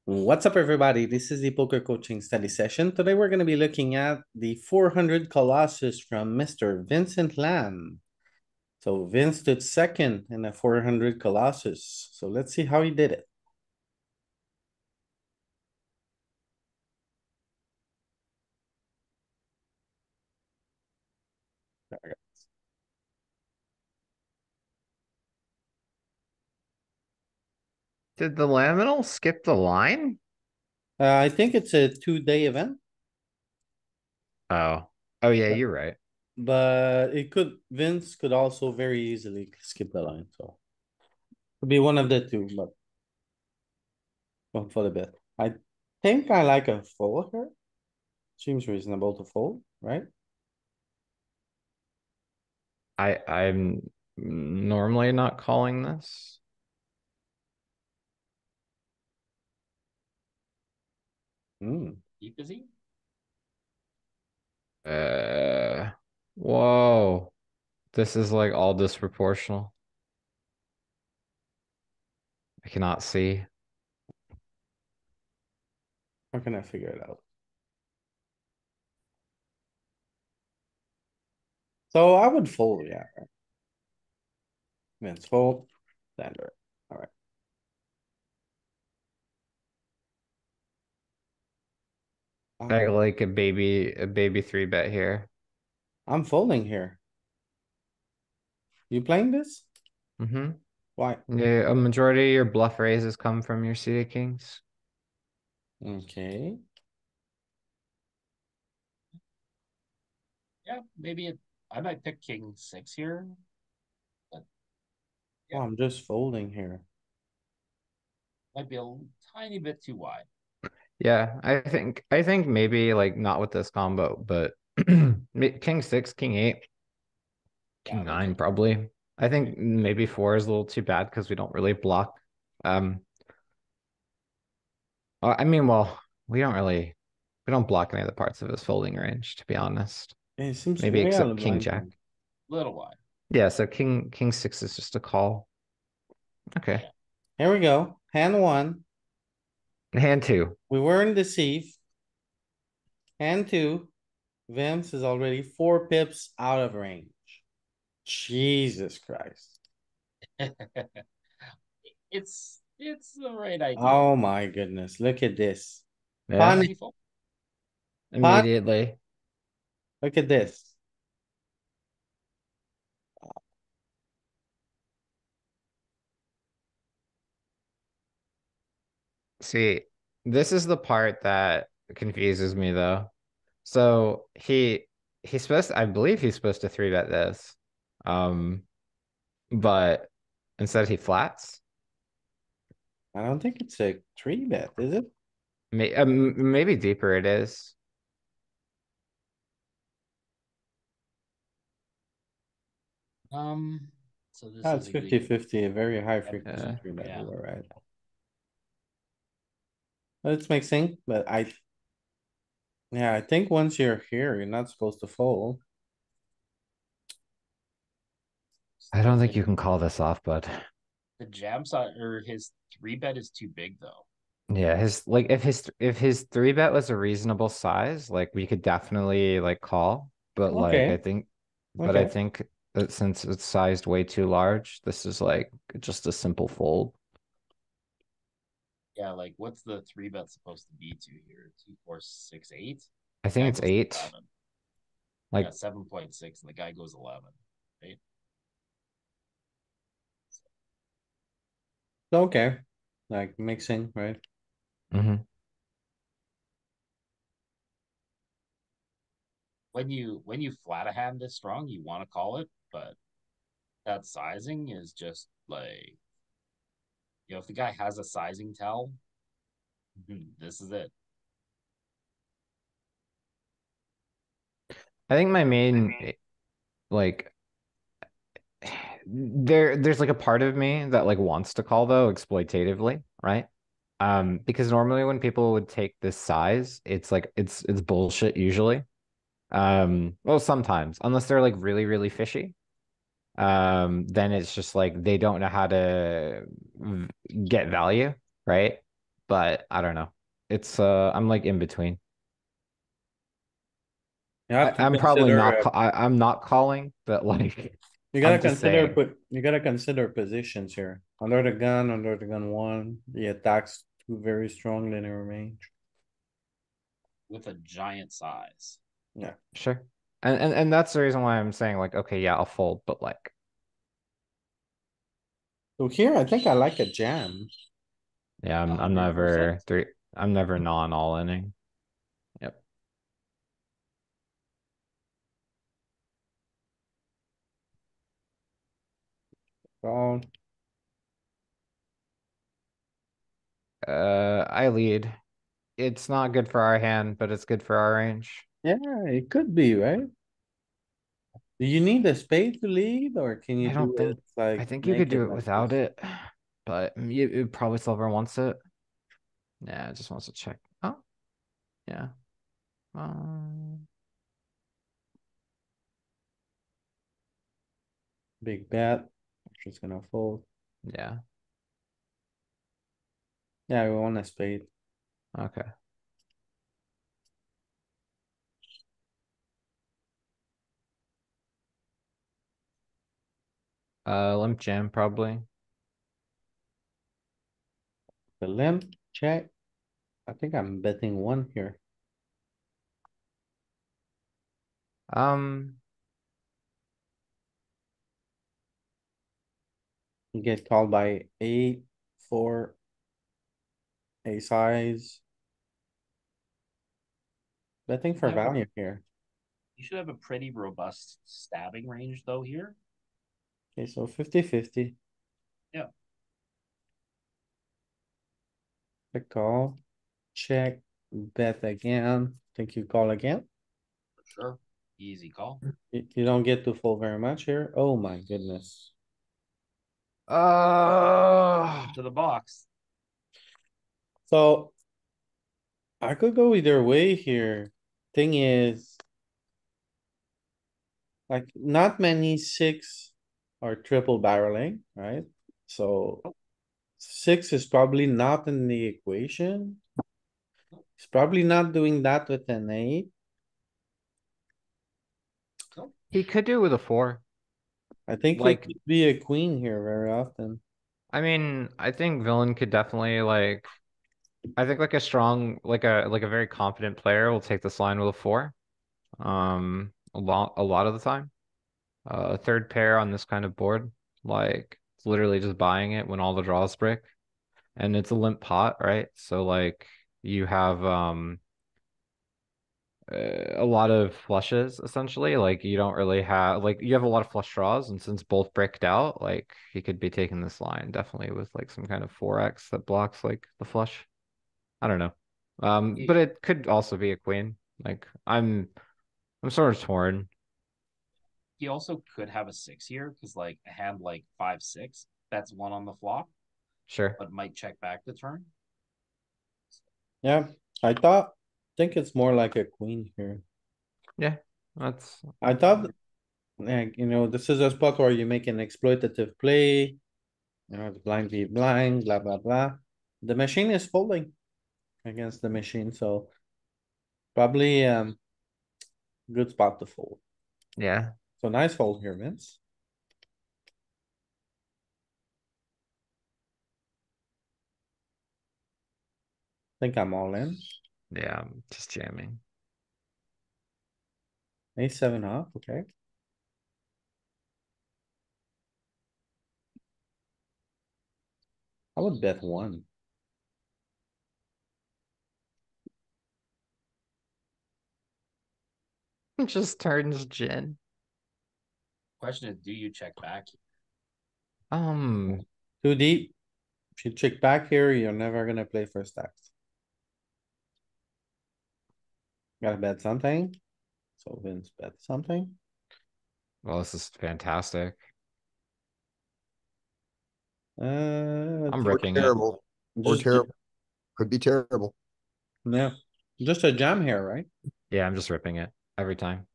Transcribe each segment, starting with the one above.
What's up, everybody? This is the poker coaching study session. Today, we're going to be looking at the 400 Colossus from Mr. Vincent Lam. So, Vince stood second in the 400 Colossus. So, let's see how he did it. Did the laminal skip the line? I think it's a 2-day event, Oh. Oh yeah, but you're right. Vince could also very easily skip the line. So, could be one of the two, but one for the bet. I think I like a fold here. Seems reasonable to fold, right? I'm normally not calling this. Hmm. Deep is he? Uh whoa. This is like all disproportional. I cannot see. How can I figure it out? So I would fold, yeah. Vince fold, standard. All right. I Uh, like a baby three bet here. I'm folding here. You playing this? Mm-hmm. Why? Yeah, a majority of your bluff raises come from your suited kings. Okay. Yeah, I might pick King 6 here, but Oh, yeah, I'm just folding here. might be a tiny bit too wide. Yeah, I think maybe like not with this combo, but king six, king eight. Yeah, King like nine, probably. I think maybe four is a little too bad because we don't really block. Um, I mean, well, we don't block any of the parts of his folding range, to be honest. It seems Maybe way out except of king line for jack. me. little wide. Yeah, so king six is just a call. Okay. Yeah. Here we go. Hand one. Hand two. We weren't deceived. Hand two. Vince is already 4 pips out of range. Jesus Christ. It's the right idea. Oh my goodness. Look at this. Yeah, Pun, Easy fold. pun. immediately. Look at this. See, this is the part that confuses me though. So he's supposed I believe he's supposed to three bet this. Um, but instead he flats. I don't think it's a 3-bet, is it? Maybe deeper it is. Um, so this That's is a 50-50, a very high frequency Uh, 3-bet. yeah. You were right. It's mixing, but yeah, I think once you're here, you're not supposed to fold. Just I don't think you thinking can call this off, but the jam side or his 3-bet is too big though. yeah, his like if his three bet was a reasonable size, like we could definitely like call. But like Okay, I okay. think that since it's sized way too large, this is like just a simple fold. Yeah, like what's the 3-bet supposed to be to here? 2, 4, 6, 8. I Guy think it's goes eight. 11. Yeah, Like 7.6, and the guy goes 11. Right? Okay. Like mixing, right? mhm. When you flat a hand this strong, you want to call it, but that sizing is just like if the guy has a sizing tell, this is it. I think my main like there's like a part of me that like wants to call though exploitatively, right? Because normally when people would take this size, it's like it's bullshit usually. Well, sometimes, unless they're like really, really fishy. Then it's just like they don't know how to get value, right? but I don't know. It's I'm like in between. You have to I'm probably consider, not. I'm not calling, but like you gotta I'm just consider, saying. you gotta consider positions here. Under the gun one, the attacks two very strong linear range. with a giant size. Yeah. Sure. And that's the reason why I'm saying like, okay, yeah, I'll fold, but like, So here, I think I like a jam. yeah, I'm 100%. never three. I'm never non all inning. Yep. Oh, I lead. It's not good for our hand, but it's good for our range. yeah, it could be, right? Do you need a spade to lead or can you I don't do it think. I like think you could naked do it like without this? it, but it probably Silver wants it. Yeah, it just wants to check. Oh, yeah. Um, Big bet. Just gonna fold. yeah. Yeah, we want a spade. Okay. Limp jam probably. The limp, check. I think I'm betting one here. Um, You get called by eight, four, a size. Betting You for have a value here. you should have a pretty robust stabbing range though here. Okay, so 50-50. Yeah, Check call, check, bet again. Think you call again? for sure. Easy call. You don't get to fold very much here. Oh my goodness. To the box. So I could go either way here. Thing is, like, not many six are triple barreling, right? So six is probably not in the equation. It's probably not doing that with an eight. Nope. he could do it with a four. I think it Like, could be a queen here very often. I mean, I think villain could definitely like. I think like a strong, like a very confident player will take this line with a four. A lot of the time. Third pair on this kind of board, like it's literally just buying it when all the draws break, and it's a limp pot, right? So like you have a lot of flushes essentially. Like you don't really have like you have a lot of flush draws, and since both bricked out, like he could be taking this line definitely with like some kind of 4x that blocks like the flush. I don't know. But He, it could also be a queen. Like I'm sort of torn. he also could have a six here because like a hand like 5-6, that's one on the flop, Sure. but might check back the turn. Yeah, think it's more like a queen here. Yeah. That's I thought, like, this is a spot where you make an exploitative play. It's blind v blind, blah, blah, blah. The machine is folding against the machine, so probably, good spot to fold. yeah. So nice fold here, Vince. Think I'm all in. Yeah, I'm just jamming. Ace seven off, okay. I would bet one. Just turns gin. Question is, do you check back? Um, Too deep. If you check back here, you're never gonna play first stacks. Gotta bet something. So Vince bet something. well, this is fantastic. I'm Or ripping it. terrible, or just, terrible. Could be terrible. yeah, just a jam here, right? Yeah, I'm just ripping it every time.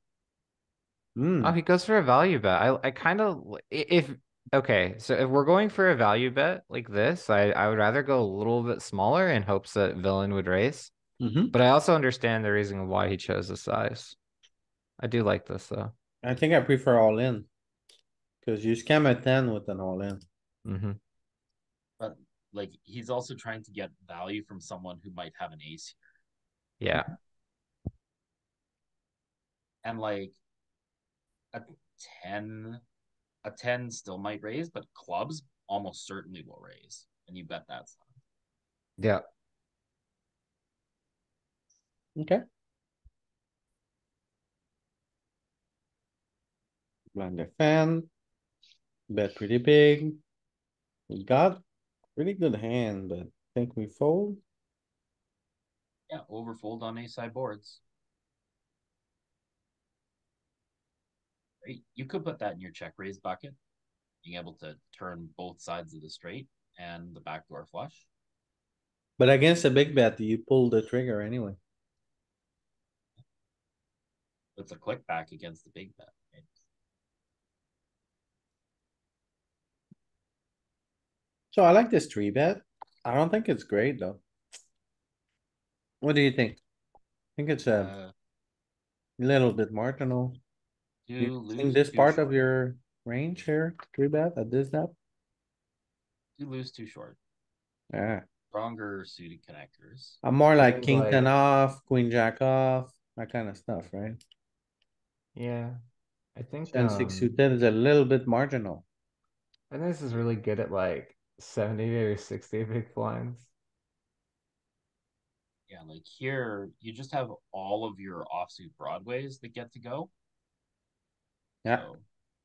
Oh, Hmm, he goes for a value bet. I kind of if Okay, so if we're going for a value bet like this, I would rather go a little bit smaller in hopes that villain would raise. Mm-hmm. But I also understand the reason why he chose the size. I do like this though. I think I prefer all in. Cause you scam a 10 with an all in. Mm-hmm. But like he's also trying to get value from someone who might have an ace Yeah. here. And like a 10 a 10 still might raise, but clubs almost certainly will raise. And you bet that's Yeah. Okay. Blind defend. Bet pretty big. We got pretty good hand, but I think we fold. yeah, overfold on ace side boards. Right? You could put that in your check raise bucket, being able to turn both sides of the straight and the backdoor flush. But against a big bet, you pull the trigger anyway. It's a click back against the big bet. Right? So I like this 3-bet. I don't think it's great though. What do you think? I think it's a Uh, little bit marginal. You do think lose this too part of short. your range here, 3-bet at this depth? Do lose too short. Yeah, Stronger suited connectors. I'm more like Seems king ten like off, queen jack off, that kind of stuff, right? yeah. I think 10-6 suited is a little bit marginal. I think this is really good at like 70 or 60 big blinds. Yeah, like here, you just have all of your offsuit broadways that get to go. Yeah, So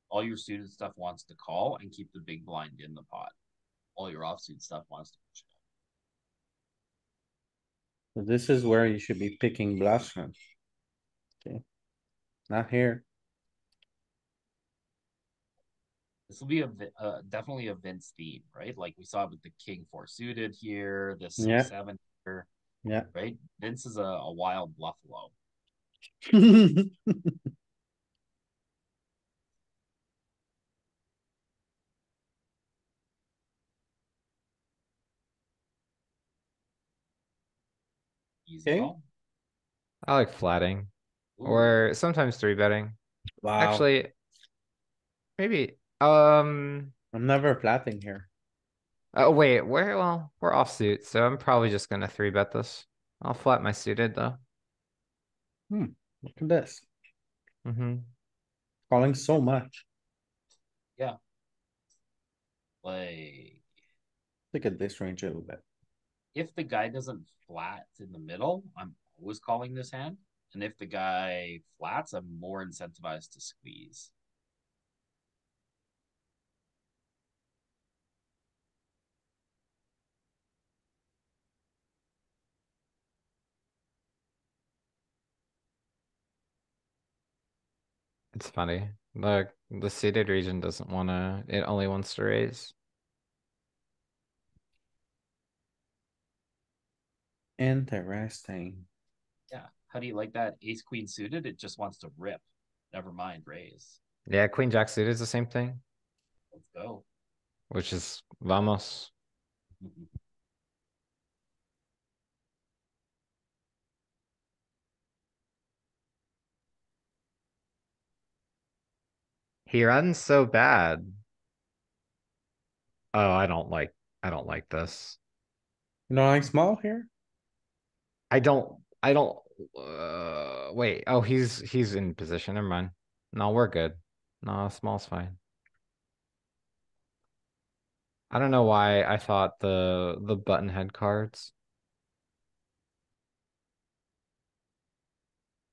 all your suited stuff wants to call and keep the big blind in the pot. All your offsuit stuff wants to push it out. so this is where you should be picking bluffs from. Okay, not here. This will be definitely a Vince theme, right? Like we saw with the king four suited here, the Yeah, 6-7 here, yeah. right? Vince is a wild buffalo. Easy Okay, call. I like flatting Ooh, or sometimes three betting. wow, Actually, maybe I'm never flatting here. oh wait, we're offsuit, so I'm probably just gonna three bet this. I'll flat my suited though. Look at this, Mm-hmm. calling so much. yeah. Like Look at this range a little bit. if the guy doesn't flat in the middle, I'm always calling this hand. And if the guy flats, I'm more incentivized to squeeze. It's funny. The seated region doesn't wanna, it only wants to raise. Interesting. Yeah. How do you like that ace queen suited? It just wants to rip. Never mind raise. Yeah, Queen Jack suited is the same thing, Let's go. which is vamos. He runs so bad. Oh, I don't like this. You know, like small here? I don't wait. Oh, he's in position. Never mind. No, we're good. No, small's fine. I don't know why I thought the button head cards.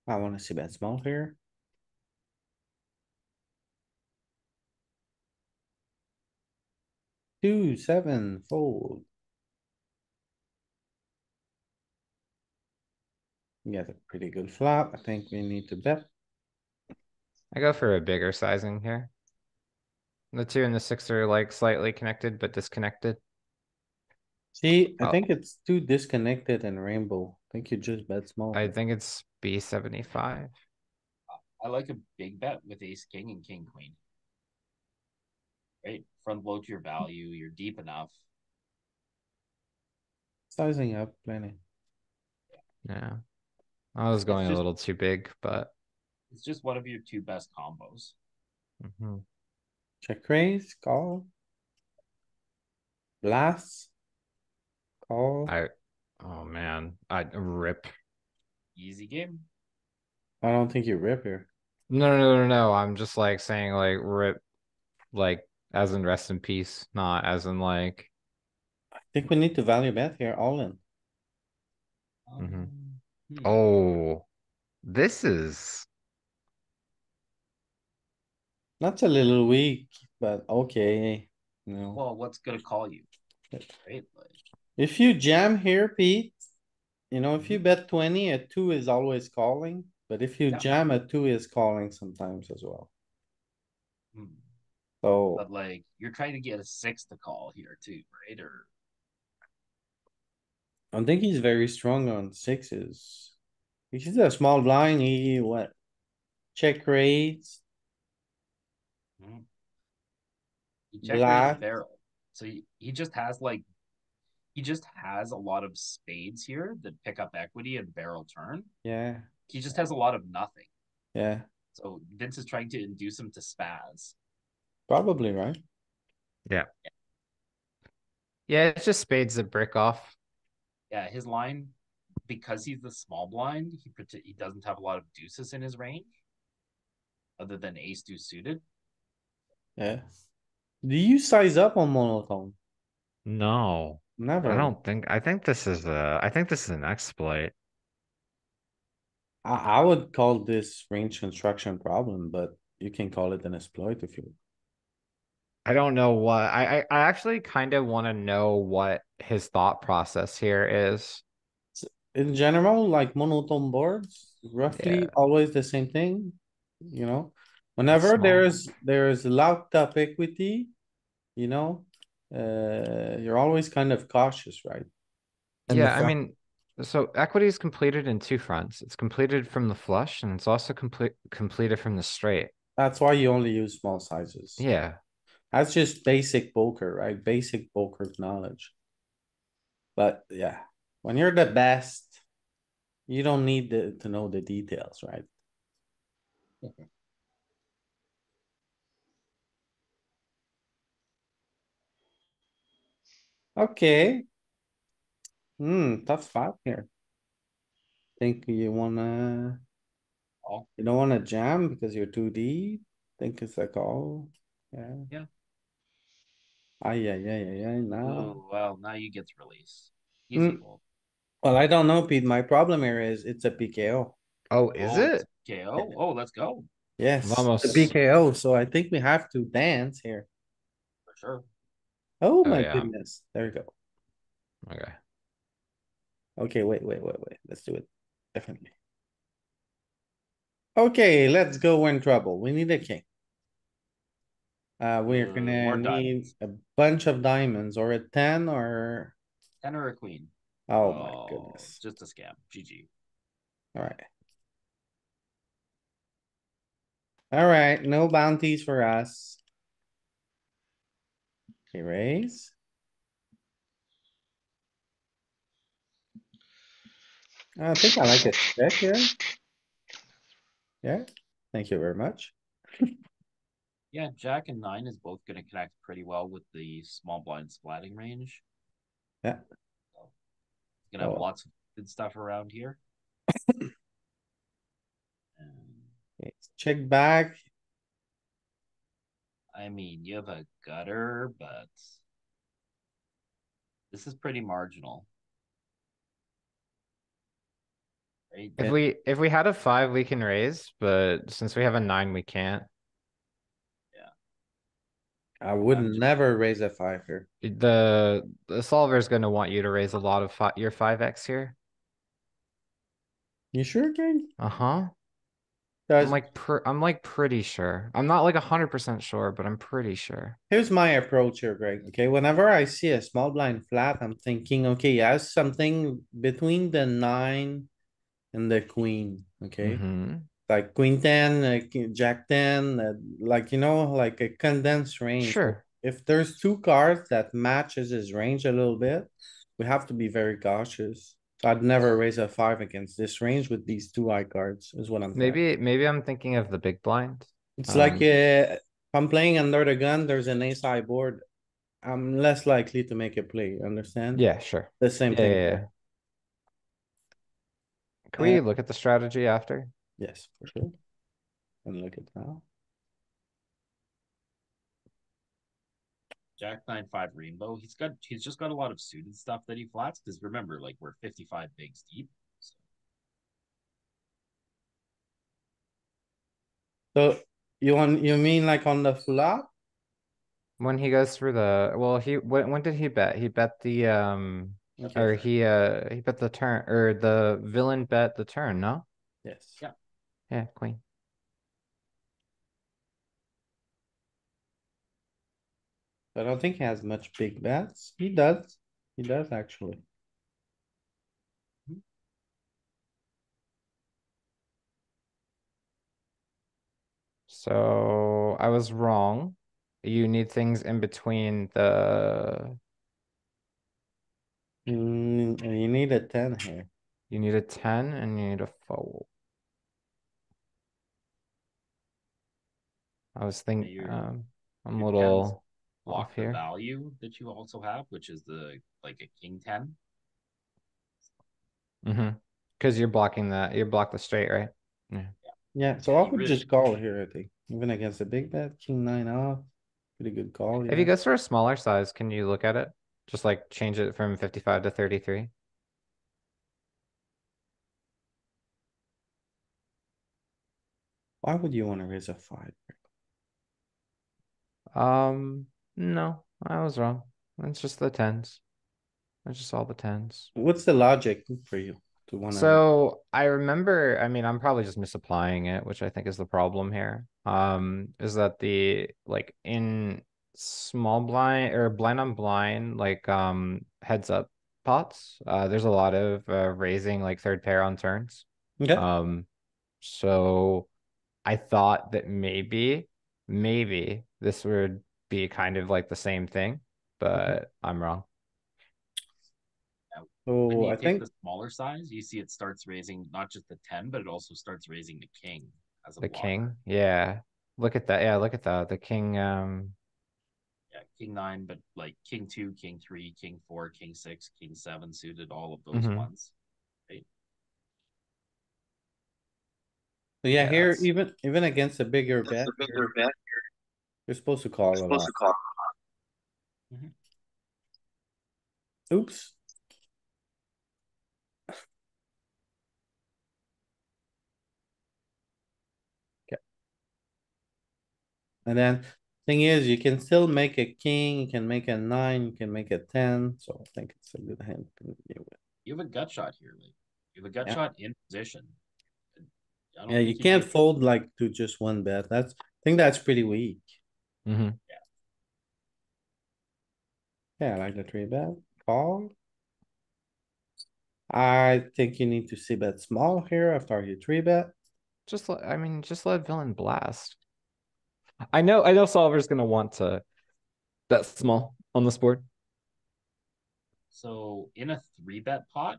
I wanna see bet small here. 2-7 fold. You got a pretty good flop. I think we need to bet. I go for a bigger sizing here. The two and the six are like slightly connected but disconnected. See, I Oh, think it's too disconnected and rainbow. I think you just bet small I here. think it's B75. I like a big bet with ace king and king queen. right? Front load your value. You're deep enough. Sizing up plenty. Yeah. I was going a just little too big, but it's just one of your two best combos. mhm. Check raise, call. Blast. Call. Oh man, I rip. Easy game. I don't think you rip here. No. I'm just like saying like rip, like as in rest in peace, not as in like. I think we need to value bet here, all in. Mhm. Hmm. Oh, this is. That's a little weak, but okay. Well, what's gonna call you, right? Like, If you jam here, Pete, if you mhm. bet 20, a two is always calling, but if you Yeah. jam, a two is calling sometimes as well. Hmm. So But like, you're trying to get a six to call here too, right? Or I think he's very strong on sixes. He's a small blind, he what? Check raise, hmm. He check raised the black, barrel, so he just has like he just has a lot of spades here that pick up equity and barrel turn. yeah, He just has a lot of nothing. yeah, So Vince is trying to induce him to spaz. probably, right? Yeah. Yeah, it's just spades that brick off. Yeah, his line, because he's the small blind, he doesn't have a lot of deuces in his range, other than ace deuce suited. Yeah. Do you size up on monotone? No, I Never. don't think. I think this is an exploit. I would call this range construction problem, but you can call it an exploit if you. I don't know what I actually kind of want to know what his thought process here is. In general, like monotone boards, roughly Yeah, always the same thing, you know? it's Whenever small. there's locked up equity, you know, you're always kind of cautious, right? And the Yeah, I front, mean, so equity is completed in two fronts. It's completed from the flush and it's also completed from the straight. that's why you only use small sizes. Yeah. That's just basic poker, right? Basic poker knowledge. But yeah, when you're the best, you don't need to know the details, right? Okay. Tough spot here. Think Oh, you don't wanna jam because you're too deep? Think it's a call? Yeah. yeah. Ay, now. Ooh, well, now you get to release. Easy Hmm. fold. Well, I don't know, Pete. My problem here is it's a PKO. Oh, is Oh, it's it? KO. Oh, let's go Yes, the Vamos. PKO. So I think we have to dance here. for sure. Oh Oh my yeah. goodness. There you go. Okay. Okay, wait. Let's do it differently. Okay, let's go in trouble. We need a king. We're gonna More need diamonds. a bunch of diamonds or a 10 or, 10 or a queen. oh my Oh, goodness. just a scam. GG. Alright. Alright, no bounties for us. Okay, raise. I think I like a check here. Yeah, thank you very much. Yeah, Jack and 9 is both going to connect pretty well with the small blind splatting range. Yeah. So, going to have Oh, lots of good stuff around here. And, okay, check back. I mean, you have a gutter, but this is pretty marginal, right? If Yeah, we had a five, we can raise, but since we have a nine, we can't. Yeah. I would I'm just, never raise a five here. The solver is going to want you to raise a lot of your 5x here. You sure, King? Uh-huh. Guys, I'm like pretty sure. I'm not like 100% sure, but I'm pretty sure. here's my approach here, Greg. Okay, whenever I see a small blind flat, I'm thinking, okay, he has something between the 9 and the queen, okay? Mm-hmm. Like queen 10, jack 10, like, like a condensed range. Sure. if there's two cards that matches his range a little bit, we have to be very cautious. So I'd never raise a 5 against this range with these two high cards, is what I'm saying. Maybe I'm thinking of the big blind. It's like, if I'm playing under the gun, there's an ace high board. I'm less likely to make a play, understand? Yeah, sure. The same Yeah, thing yeah, yeah. here. Can we look at the strategy after? Yes, for sure. And look at that. Jack 9-5 rainbow. He's just got a lot of suited stuff that he flats because remember, like we're 55 bigs deep. So you mean like on the flop? When he goes through the, well, when did he bet? He bet the Okay, or fine. he bet the turn, or the villain bet the turn, no? Yes. Yeah. Yeah, queen. I don't think he has much big bets. He does. He does actually. So I was wrong. You need things in between the, You need a 10 here. you need a 10 and you need a fold. I was thinking, Your I'm a your tens little block off the here. value that you also have, which is the like a king 10. Mm-hmm. Because you're blocking that, you block the straight, right? Yeah. Yeah, so Yeah, I you would really just call here, I think. Even against a big bet, king 9 off. Pretty good call, If he yeah. goes for a smaller size, can you look at it? Just like change it from 55 to 33? Why would you want to raise a 5? No, I was wrong. It's just the tens. It's just all the tens. What's the logic for you to want to? So I remember, I mean, I'm probably just misapplying it, which I think is the problem here. Is that the like in small blind or blind on blind, like heads up pots, there's a lot of raising like third pair on turns. Okay, Um, so I thought that maybe this would be kind of like the same thing, but I'm wrong. when so you I take think, the smaller size, you see it starts raising not just the 10, but it also starts raising the king as a The blocker. king, yeah. Look at that. Yeah, look at that. The king, Yeah, king 9, but like king 2, king 3, king 4, king 6, king 7 suited, all of those mhm. ones. Right? so yeah, Yeah, here, that's even against a bigger bet, you're supposed to call a lot. Mhm. Oops. Okay. And then thing is, you can still make a king, you can make a 9, you can make a 10, so I think it's a good hand to begin with. You have a gut shot here, like you have a gut Yeah. shot in position. I Yeah, don't you think you can't take fold like to just one bet. I think that's pretty weak. mhm. Yeah, I like the three bet. Call. I think you need to see bet small here after you three bet. I mean, just let villain blast. I know Solver's gonna want to bet small on this board. so in a 3-bet pot,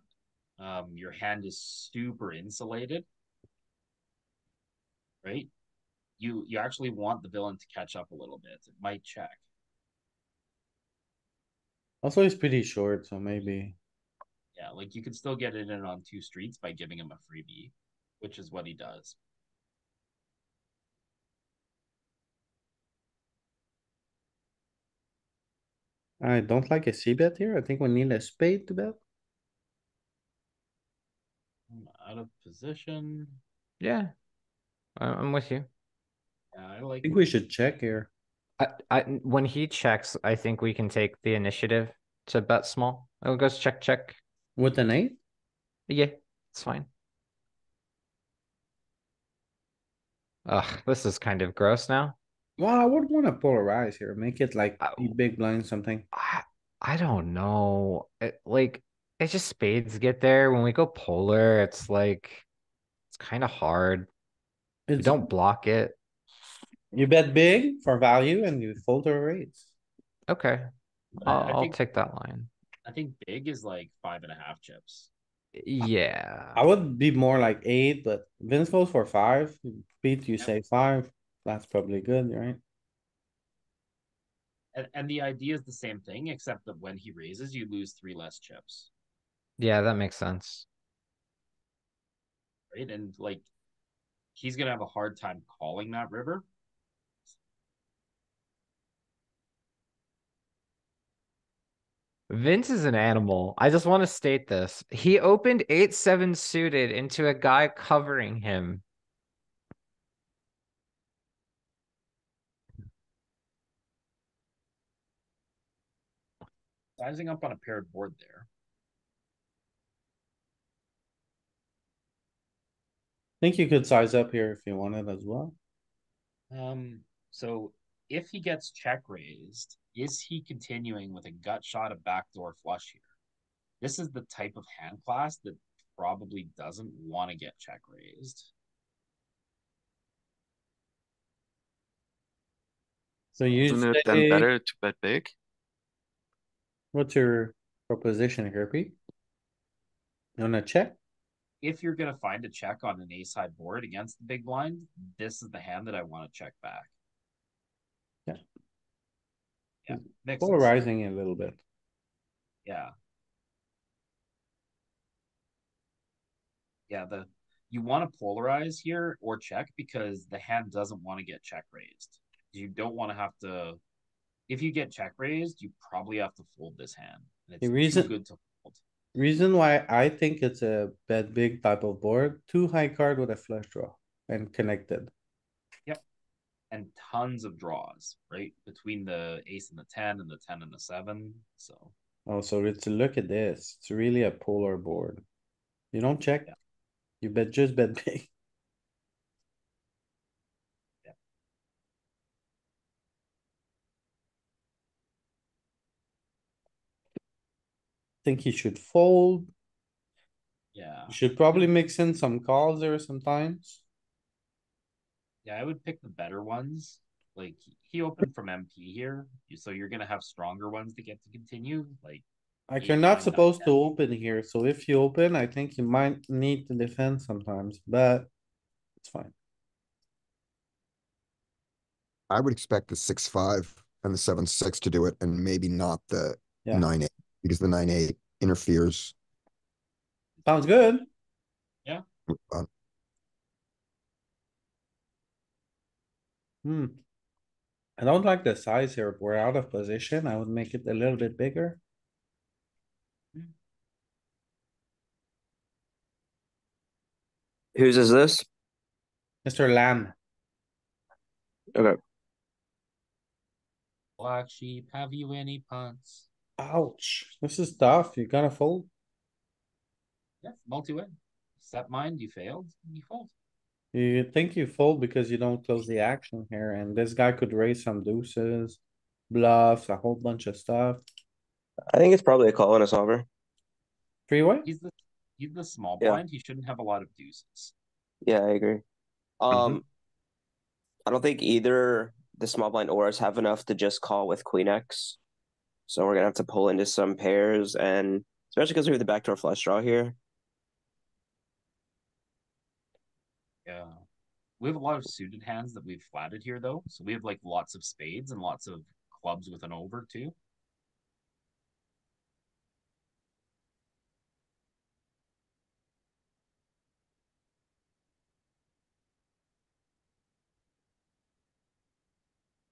your hand is super insulated, right? You actually want the villain to catch up a little bit. It might check. Also, he's pretty short, so maybe. Yeah, like you could still get it in on 2 streets by giving him a freebie, which is what he does. I don't like a C bet here. I think we need a spade to bet. I'm out of position. Yeah, I'm with you. Yeah, I I like think we should check here. When he checks, I think we can take the initiative to bet small. Oh, it goes check, check. With an 8? Yeah, it's fine. Ugh, this is kind of gross now. Well, I would want to polarize here. Make it like I, big blind something. I, I don't know. It's just spades get there. When we go polar, it's like it's kind of hard. We It's don't block it. you bet big for value and you fold or raise. Okay, I I'll think take that line. I think big is like 5.5 chips. Yeah. I would be more like 8, but Vince goes for 5. Pete, you Yep. say 5. That's probably good, right? And the idea is the same thing, except that when he raises, you lose 3 less chips, Yeah, that makes sense. right? And like he's gonna have a hard time calling that river. Vince is an animal. I just want to state this. He opened 8-7 suited into a guy covering him. Sizing up on a paired board there. Think you could size up here if you wanted as well. So if he gets check raised, is he continuing with a gut shot of backdoor flush here? This is the type of hand class that probably doesn't want to get check raised. So you Isn't it then say, better to bet big? what's your proposition here, Pete? You wanna check? If you're going to find a check on an ace high board against the big blind, this is the hand that I want to check back. Yeah. Yeah. Makes sense. Polarizing a little bit. Yeah. Yeah. You want to polarize here or check because the hand doesn't want to get check raised. You don't want to have to. If you get check raised, you probably have to fold this hand. And The it's too good to fold. reason why I think it's a bet big type of board, 2 high card with a flush draw and connected. Yep. And tons of draws, right? Between the ace and the 10 and the 10 and the 7. So, Oh, so it's look at this. It's really a polar board. You don't check. Yeah. You just bet big. Yeah. Think he should fold. Yeah. You should probably mix in some calls there sometimes. Yeah, I would pick the better ones. Like he opened from MP here, so you're gonna have stronger ones to get to continue. Like 8, you're not 9, 9, supposed to 10. open here, so if you open, I think you might need to defend sometimes, but it's fine. I would expect the 6-5 and the 7-6 to do it, and maybe not the Yeah. 9-8, because the 9-8 interferes. Sounds good. Yeah. I don't like the size here. We're out of position. I would make it a little bit bigger. Whose is this? Mr. Lamb. Okay. Black sheep, have you any punts? Ouch. This is tough. You gotta fold. Yeah, multi-way. Set mind, you failed, you fold. You think you fold because you don't close the action here, and this guy could raise some deuces, bluffs, a whole bunch of stuff. I think it's probably a call and a solver. Three-way? He's the small Yeah. blind. He shouldn't have a lot of deuces. Yeah, I agree. Mhm. I don't think either the small blind or us have enough to just call with Queen X. So we're gonna have to pull into some pairs, and especially because we have the backdoor flush draw here. Yeah. We have a lot of suited hands that we've flatted here though. So we have like lots of spades and lots of clubs with an over too.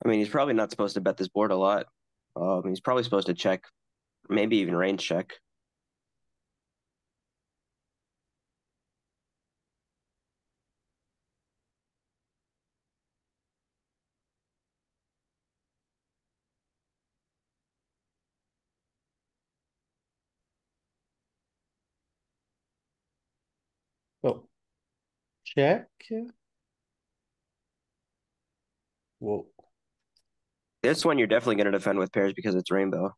I mean, he's probably not supposed to bet this board a lot. He's probably supposed to check, maybe even range check. Oh. Check. Whoa. This one you're definitely gonna defend with pairs because it's rainbow.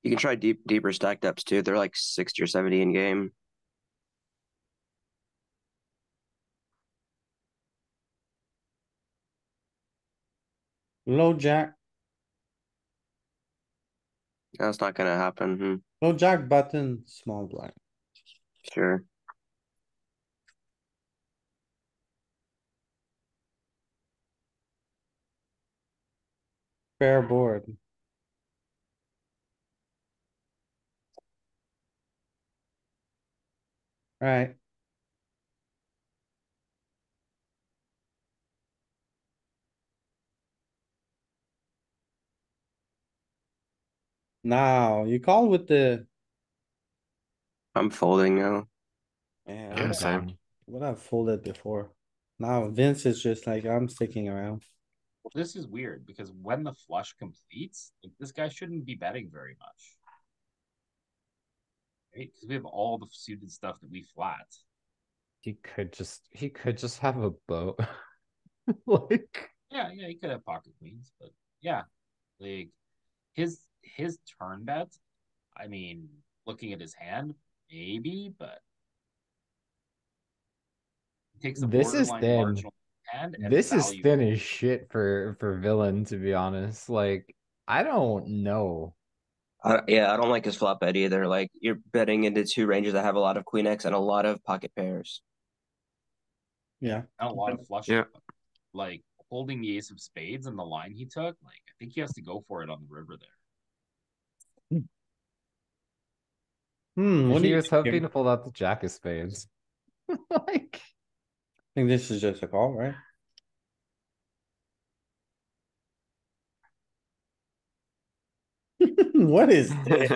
You can try deeper stack depths too. They're like 60 or 70 in game. Low jack, That's not gonna happen. low jack button, small blind. Sure. Fair board. Right. Now, you call with the, I'm folding now. yeah, Yeah, same. what I've folded before. Now Vince is just like, I'm sticking around. Well, this is weird because when the flush completes, like this guy shouldn't be betting very much. Right? Because we have all the suited stuff that we flat. He could just have a boat. Like, Yeah, he could have pocket queens, but yeah, like his turn bet. I mean, looking at his hand, maybe, but he takes a this is borderline thin. marginal hand and This is value. thin as shit for villain, to be honest. Like, I don't know. Yeah, I don't like his flop bet either. Like you're betting into two ranges that have a lot of queen X and a lot of pocket pairs. Yeah. And a lot of flushes. Yeah. Like holding the ace of spades and the line he took, like I think he has to go for it on the river there. What do He you was think hoping here? to pull out the jack of spades. Like, I think this is just a call, right? What is this?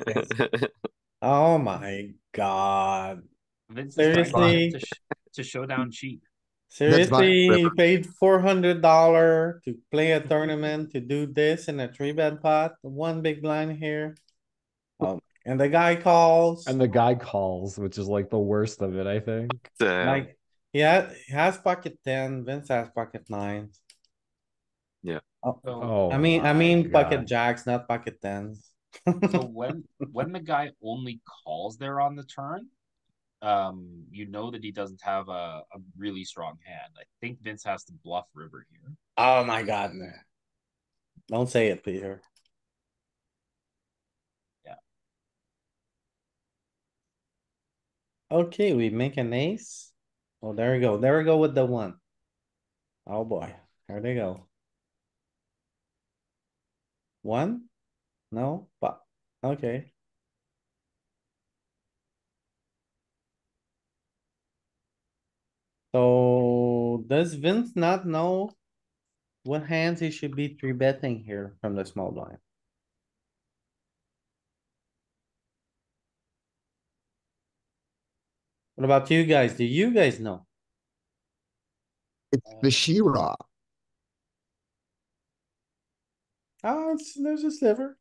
Oh my god. Vince is trying Seriously? to show down cheap. That's not Seriously, river. you paid $400 to play a tournament to do this in a 3-bet pot, one big blind here. And the guy calls, and the guy calls, which is like the worst of it, I think. Damn. like, he has pocket 10, Vince has pocket 9. Yeah. Oh, So, Oh I my mean pocket God. jacks, not pocket 10s. so when the guy only calls there on the turn, you know that he doesn't have a really strong hand. I think Vince has to bluff river here. Oh my god, man. Don't say it, Peter. Yeah. Okay, we make an ace. Oh, there we go. There we go with the one. Oh boy, there they go. One? No, but, okay. So does Vince not know what hands he should be three betting here from the small blind? What about you guys? Do you guys know? It's the She-Ra. Oh, there's a sliver.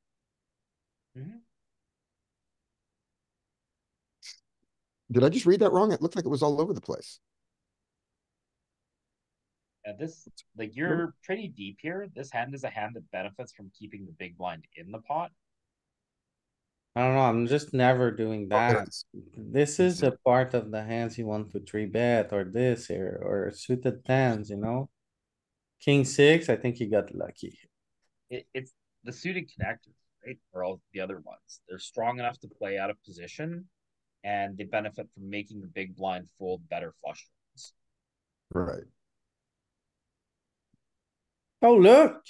Did I just read that wrong? It looked like it was all over the place. And this, like, you're pretty deep here. This hand is a hand that benefits from keeping the big blind in the pot. I don't know. I'm just never doing Oh, there that. it is. This is a part of the hands you want to three bet or this here or suited tens, you know? King six, I think he got lucky. It's the suited connectors, right? Or all the other ones. They're strong enough to play out of position, and they benefit from making the big blind fold better flush draws. Right. Oh, look.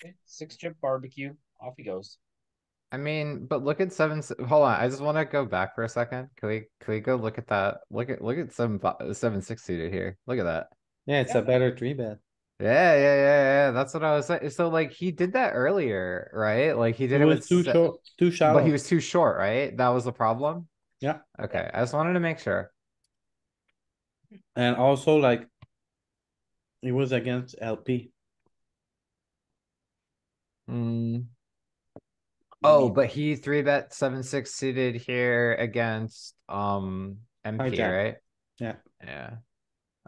Okay, 6-chip barbecue. Off he goes. I mean, but look at hold on, I just want to go back for a second. Can we go look at that? Look at 7-6 suited here. Look at that. Yeah, it's a better three bet. Yeah. That's what I was saying. So like he did that earlier, right? Like he It did it was with too short, too but shallow. he was too short, right? That was the problem. Yeah. Okay, I just wanted to make sure. And also like it was against LP. Oh, but he 3-bet 7-6 suited here against MP, Hijack. right? Yeah. Yeah.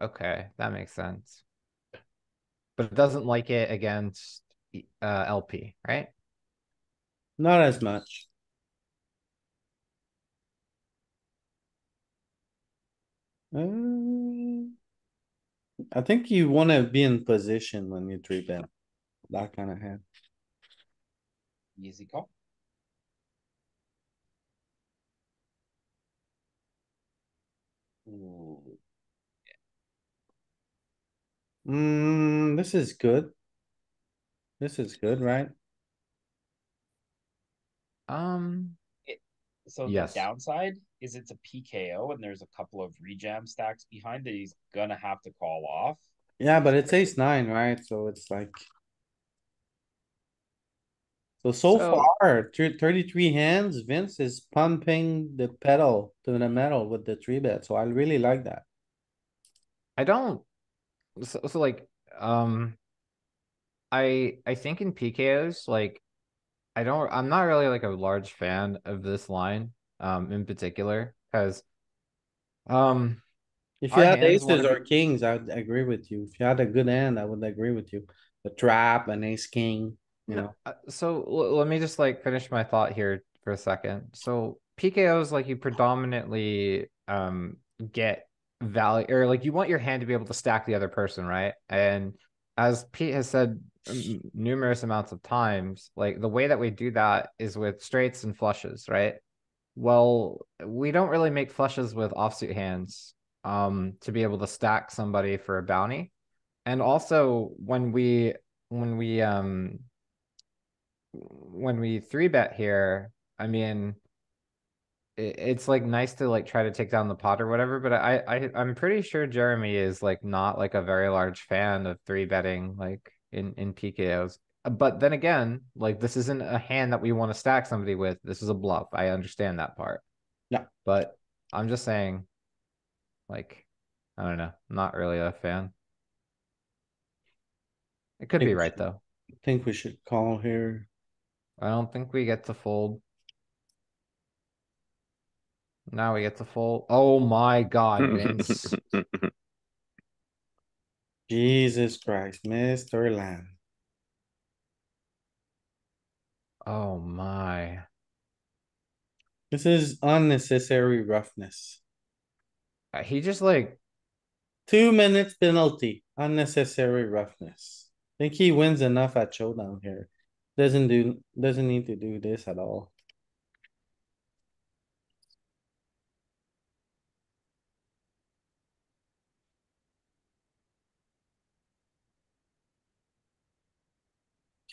Okay, that makes sense. But it doesn't like it against LP, right? Not as much. I think you wanna be in position when you three bet. That kind of hand. Easy call. Ooh. This is good. This is good, right? So the Yes. downside is it's a PKO and there's a couple of rejam stacks behind that he's gonna have to call off. Yeah, but it's ace nine, right? So it's like. So So- far, 33 hands, Vince is pumping the pedal to the metal with the three bet, so I really like that. I don't, so like, I think in PKOs, like, I'm not really like a large fan of this line, in particular, because, If you our had hands want aces to or be, kings, I would agree with you. If you had a good hand, I would agree with you. The trap, an ace king, you know. so let me just like finish my thought here for a second. So PKOs, like, you predominantly get value, or like you want your hand to be able to stack the other person, right? And as Pete has said numerous amounts of times, like the way that we do that is with straights and flushes, right? Well, we don't really make flushes with offsuit hands to be able to stack somebody for a bounty. And also when we when we three bet here, I mean, it's like nice to like try to take down the pot or whatever, but I'm pretty sure Jeremy is like not like a very large fan of three betting like in PKOs. But then again, like this isn't a hand that we want to stack somebody with. This is a bluff. I understand that part. Yeah. But I'm just saying, like, I don't know, not really a fan. It could be right though. I think we should call here. I don't think we get to fold. Now we get to fold. Oh my God, Vince. Jesus Christ, Mr. Lamb. Oh my. This is unnecessary roughness. He just like, 2 minutes penalty, unnecessary roughness. Think he wins enough at showdown here. Doesn't need to do this at all.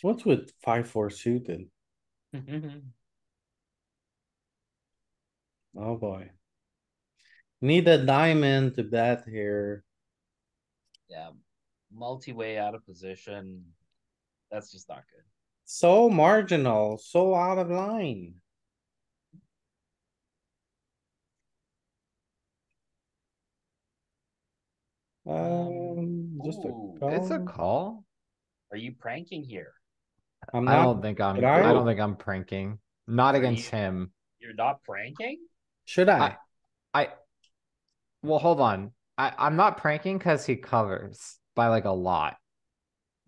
What's with 5-4 suited? Oh boy. Need a diamond to bet here. Yeah. Multi-way out of position. That's just not good. So marginal, so out of line. Just a Ooh. it's a call. call. Are you pranking here? I'm I not. don't think Should I I? don't think I'm pranking. Not Are against you- him. You're not pranking? Should I? I well, hold on. I'm not pranking because he covers by like a lot.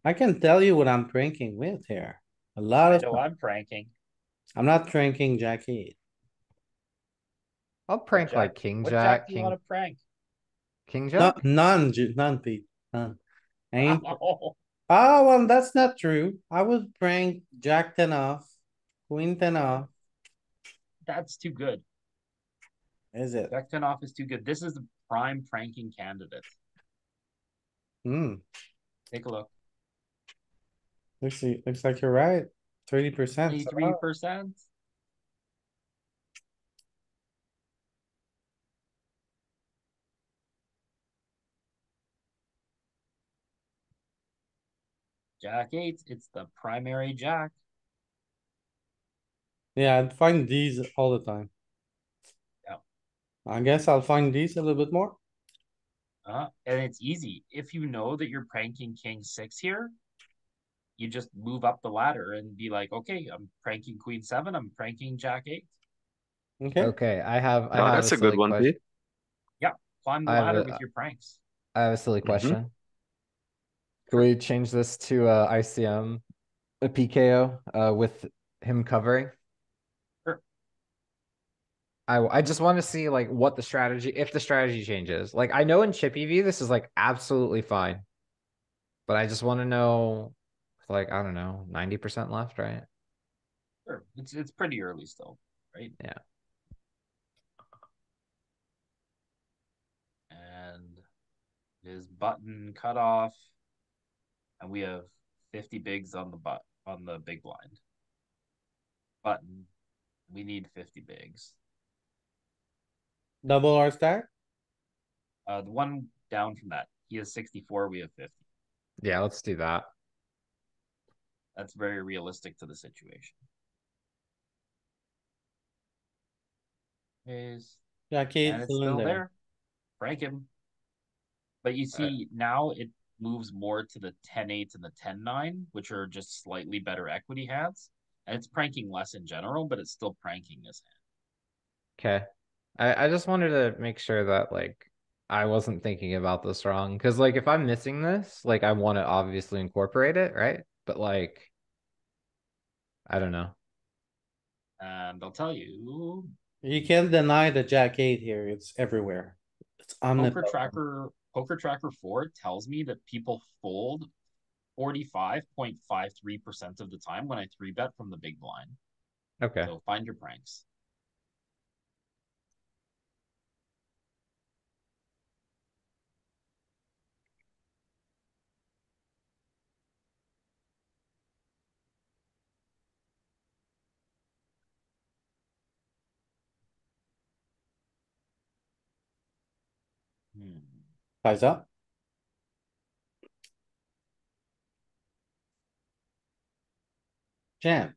I can tell you what I'm pranking with here. A lot I of know stuff. I'm pranking. I'm not pranking Jack 8. I'll prank like King What jack Jack, do you want to prank? King No, Jack. none, Pete, none. I ain't. Oh, Oh, well, that's not true. I would prank Jack 10 off, Queen 10 off. that's too good. Is it? Jack 10 off is too good. This is the prime pranking candidate. Take a look. Looks like you're right. 30%. 23%. Jack 8, it's the primary jack. Yeah, I'd find these all the time. Yeah. I guess I'll find these a little bit more. And it's easy. If you know that you're pranking King 6 here, you just move up the ladder and be like, okay, I'm pranking Queen 7, I'm pranking Jack 8. Okay. Okay, I have No, a that's a silly good one, question. Pete. Yeah, climb the I have ladder a- with your pranks. I have a silly Mhm. question. Can we change this to ICM, a PKO, with him covering. Sure. I just want to see like what the strategy, if the strategy changes. Like I know in chip EV this is like absolutely fine, but I just want to know, like I don't know, 90% left, right? Sure. It's pretty early still, right? Yeah. And his button cut off, and we have 50 bigs on the big blind. Button. We need 50 bigs. Double R stack? The one down from that, he has 64, we have 50. Yeah, let's do that. That's very realistic to the situation. Is Jack and 8 it's still in still there. there. Frank him. But you see, now it moves more to the 10-8 and the 10-9, which are just slightly better equity hands. And it's pranking less in general, but it's still pranking this hand. Okay. I just wanted to make sure that like I wasn't thinking about this wrong. Because like if I'm missing this, like I want to obviously incorporate it, right? But like I don't know. And I'll tell you, You can't deny the Jack 8 here. It's everywhere. It's omnipresent. Poker Tracker 4 tells me that people fold 45.53% of the time when I 3-bet from the big blind. Okay. So find your pranks. Size up. Jam.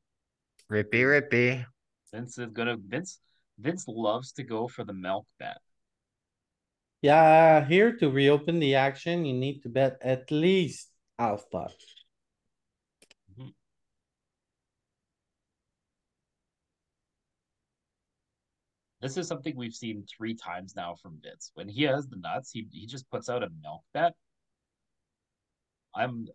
Rippy rippy. Vince loves to go for the milk bet. Yeah, here to reopen the action, you need to bet at least half pot. Mhm. This is something we've seen 3 times now from Vince. When he has the nuts, he just puts out a milk bet. I'm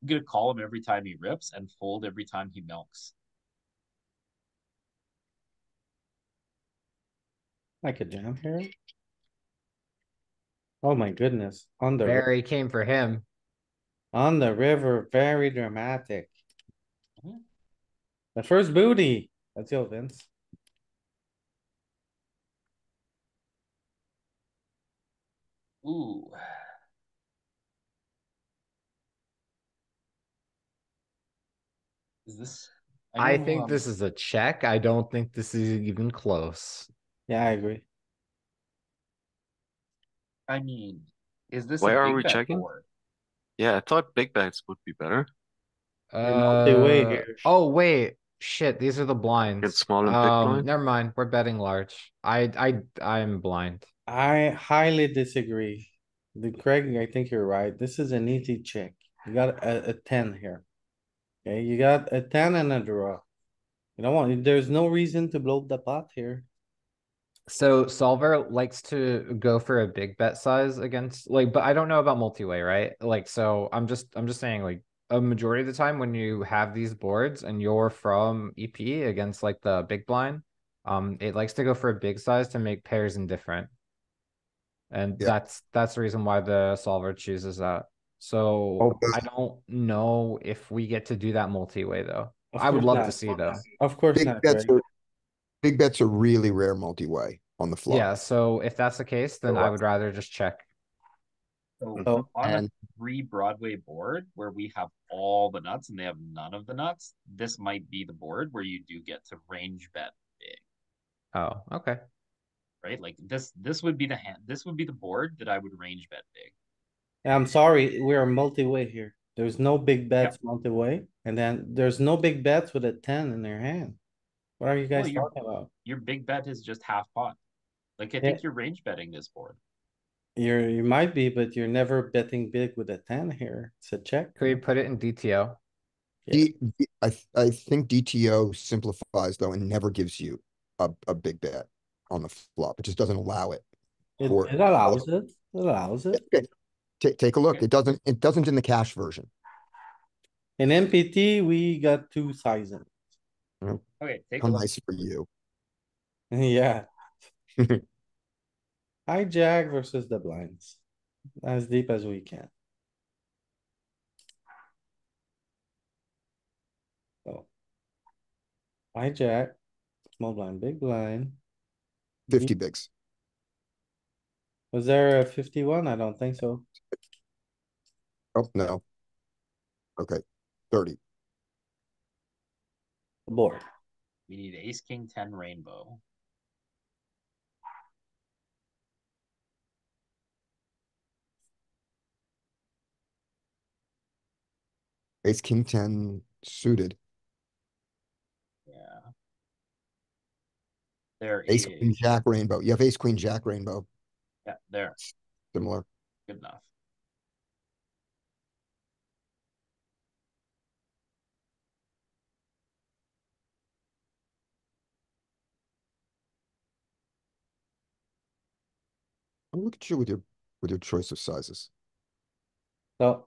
gonna call him every time he rips and fold every time he milks. I could jam here. Oh my goodness, Barry came for him. on the river, very dramatic. Mhm. The first booty. Let's go, Vince. Ooh. Is this? I think this is a check. I don't think this is even close. Yeah, I agree. I mean, is this Why a are big we bet checking? board? Yeah, I thought big bets would be better You're multi-way here. Oh wait, shit. These are the against blinds. small and big blind. Never mind. We're betting large. I'm blind. I highly disagree. Craig, I think you're right. This is an easy check. You got a 10 here. Okay, you got a 10 and a draw. You know what? There's no reason to blow the pot here. So Solver likes to go for a big bet size against like, but I don't know about multi-way, right? Like, so I'm just saying like a majority of the time when you have these boards and you're from EP against like the big blind, it likes to go for a big size to make pairs indifferent. And Yeah. that's the reason why the solver chooses that. So I don't know if we get to do that multi-way though. Of I would course love not. to see though. Of course Big not, bets Craig. are big bets are really rare multi-way on the flop. Yeah, so if that's the case, then I would rather just check. So Oh, on a and 3 Broadway board where we have all the nuts and they have none of the nuts, this might be the board where you do get to range bet big, Oh, okay. right? Like this would be the hand. This would be the board that I would range bet big. I'm sorry, we're multi-way here. There's no big bets Yep. multi-way, and then there's no big bets with a 10 in their hand. What are you guys Well, talking about? your big bet is just half pot. Like I Yeah. think you're range betting this board. You might be, but you're never betting big with a 10 here. It's a check. Could we put it in DTO? Yeah. I think DTO simplifies though and never gives you a big bet on the flop. It just doesn't allow it. It allows it. It allows it. Take a look. It doesn't in the cash version. In MPT, we got 2 sizing. Okay, take a How look. nice for you. Yeah, hijack versus the blinds. As deep as we can. So. Hijack, small blind, big blind. 50 bigs. Was there a 51? I don't think so. Oh, no. Okay, 30. Board. We need ace, king, 10 rainbow. Ace, king, 10 suited. Yeah. There Ace, is. queen, jack, rainbow. You have ace, queen, jack, rainbow. Yeah, there. Similar. Good enough. Oh, look at you with your choice of sizes. So.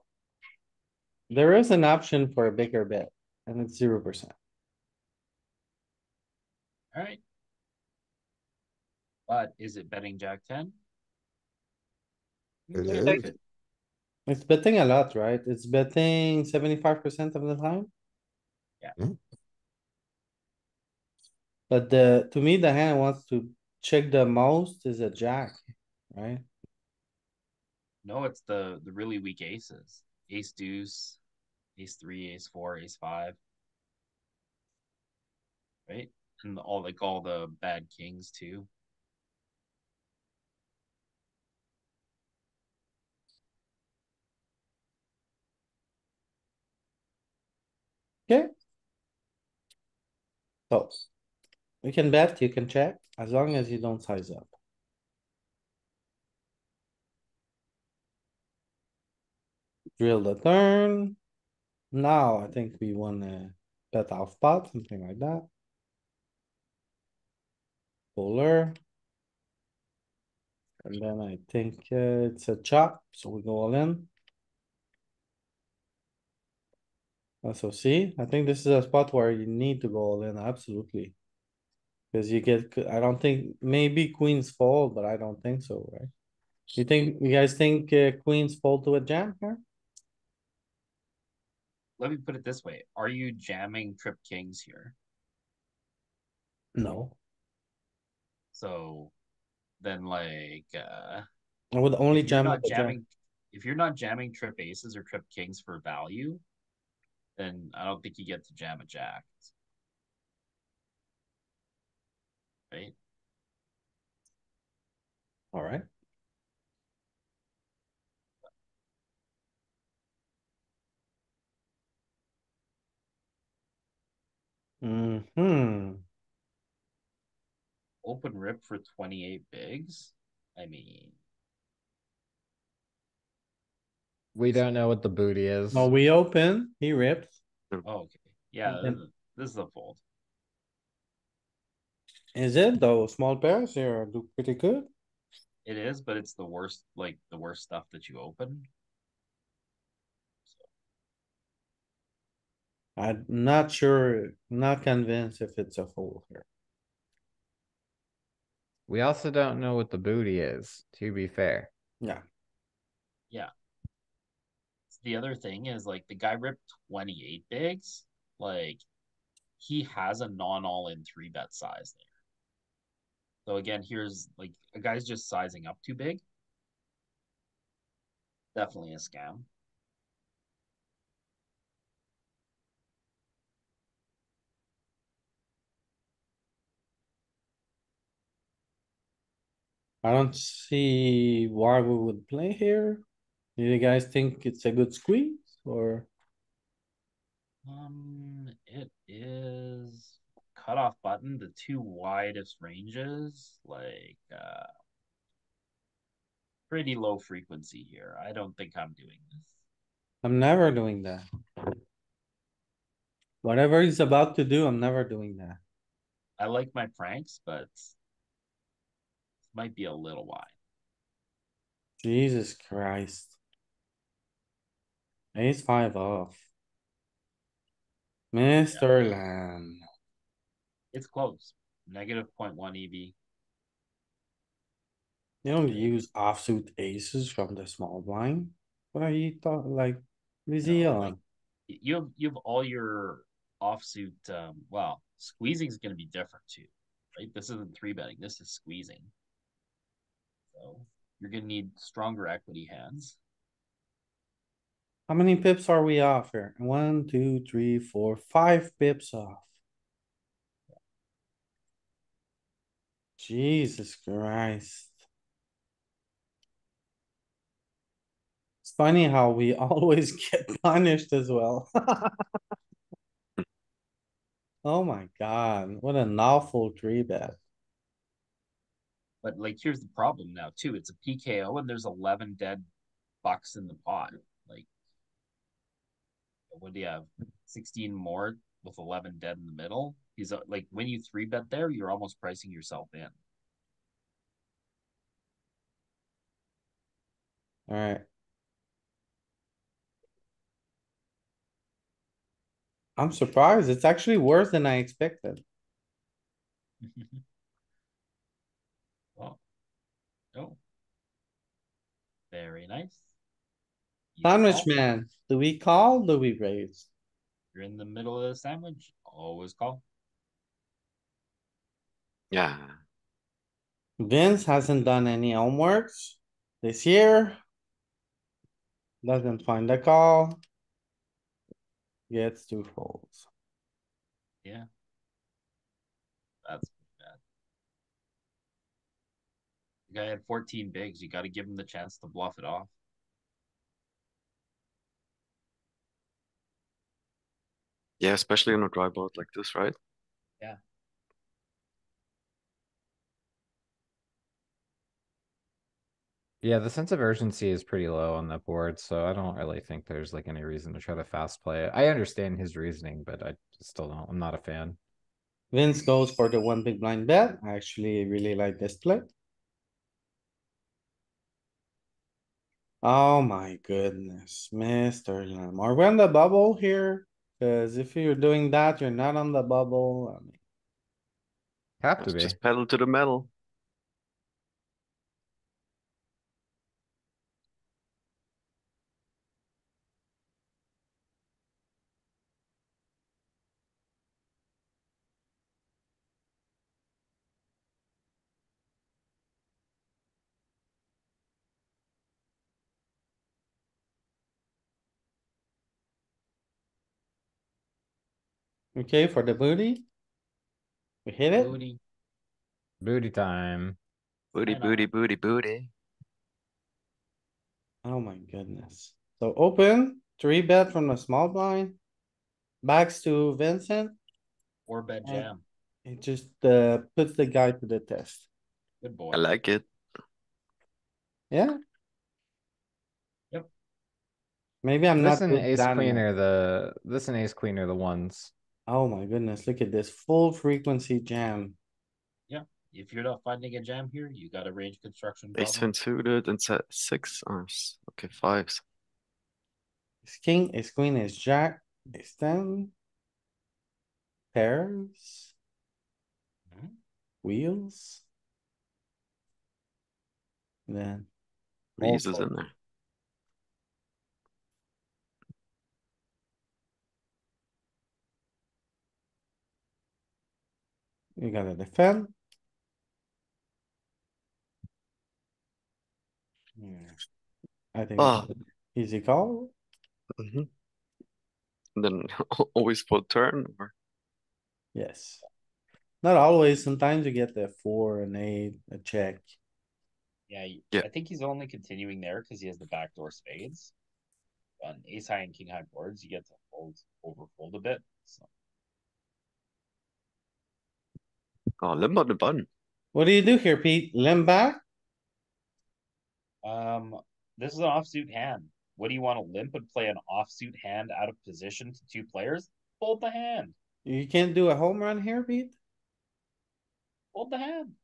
There is an option for a bigger bet and it's 0%. All right. But is it betting jack 10? It Check is. it. It's betting a lot, right? It's betting 75% of the time. Yeah. But to me, the hand wants to check the most is a jack, right? No, it's the really weak aces. Ace deuce, ace 3, ace 4, ace 5. Right? And all the bad kings too. Okay. So. You can bet, you can check, as long as you don't size up. Drill the turn. Now I think we wanna bet off pot, something like that. Polar. And then I think it's a chop, so we go all in. So see, I think this is a spot where you need to go all in, absolutely. Cause you get, I don't think, maybe queens fold, but I don't think so, right? You guys think queens fold to a jam here? Let me put it this way. Are you jamming trip kings here? No, So then I would only if you're jam not with a jam. jamming if you're not jamming trip aces or trip kings for value, then I don't think you get to jam a jack. Right? Alright. Hmm. Open rip for 28 bigs. I mean, We don't know what the booty is. Well, we open, he rips. oh, okay. Yeah, And- this is a fold. Is it though? Small pairs here do pretty good. It is, but it's the worst, the worst stuff that you open. I'm not sure, not convinced if it's a fold here. We also don't know what the booty is, to be fair. Yeah, Yeah. The other thing is the guy ripped 28 bigs. Like he has a non all in 3-bet size there. So again, here's a guy's just sizing up too big. Definitely a scam. I don't see why we would play here. Do you guys think it's a good squeeze or? It is cutoff button, the two widest ranges, pretty low frequency here. I don't think I'm doing this. I'm never doing that. Whatever he's about to do, I'm never doing that. I like my pranks, but this might be a little wide. Jesus Christ. Ace 5 off. Mr. Lamb. It's close. Negative 0.1 EV. You don't use offsuit aces from the small blind? What are you talking, like, what is he No, on? like you have all your offsuit. Well, squeezing is going to be different too, right? This isn't three betting. This is squeezing. So you're going to need stronger equity hands. How many pips are we off here? 1, 2, 3, 4, 5 pips off. Jesus Christ. It's funny how we always get punished as well. Oh my god, what an awful three bet. But like, here's the problem now too. It's a PKO and there's 11 dead bucks in the pot. Like, what do you have? 16 more with 11 dead in the middle. He's like, when you three bet there, you're almost pricing yourself in. Alright. I'm surprised. It's actually worse than I expected. Well, oh, very nice. You Sandwich call. man, do we call? Do we raise? You're in the middle of the sandwich. Always call. Yeah. Vince hasn't done any homeworks this year. Doesn't find the call. Gets two folds. Yeah. That's bad. The guy had 14 bigs. You got to give him the chance to bluff it off. Yeah, especially on a dry board like this, right? Yeah. Yeah, the sense of urgency is pretty low on the board, so I don't really think there's like any reason to try to fast play it. I understand his reasoning, but I still don't. I'm not a fan. Vince goes for the one big blind bet. I actually really like this play. Oh my goodness, Mr. Lamb. Are we on the bubble here? Cause if you're doing that, you're not on the bubble. I mean, Have to Let's be. just pedal to the metal. okay, for the booty. We hit it. Booty. Booty time. Booty, Why not? booty, booty, booty. Oh my goodness. So open, three bet from the small blind. Backs to Vincent. Or bet And jam. it just puts the guy to the test. Good boy. I like it. Yeah. Yep. Maybe I'm This not and good ace that queen enough. are this and ace queen are the ones. Oh my goodness, look at this full frequency jam. Yeah. If you're not finding a jam here, you got a range construction Ace problem. 10 suited and set six. Okay, fives. Ace king, ace queen, ace jack, ace ten. Pairs, Mhm. wheels. Then. Threes is also- in there. You gotta defend. Yeah. I think Oh. easy call. And then always for turn or Yes. Not always. Sometimes you get the 4 and 8, a check. Yeah, Yeah. I think he's only continuing there because he has the backdoor spades. On ace high and king high boards, you get to overfold a bit. So oh, limp on the button. What do you do here, Pete? Limb back? this is an offsuit hand. What do you want to limp and play an offsuit hand out of position to two players? Fold the hand. You can't do a home run here, Pete? Fold the hand.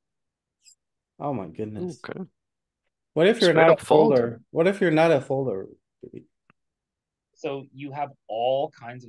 Oh my goodness. Okay. What if you're Straight not a up fold. folder? What if you're not a folder? So you have all kinds of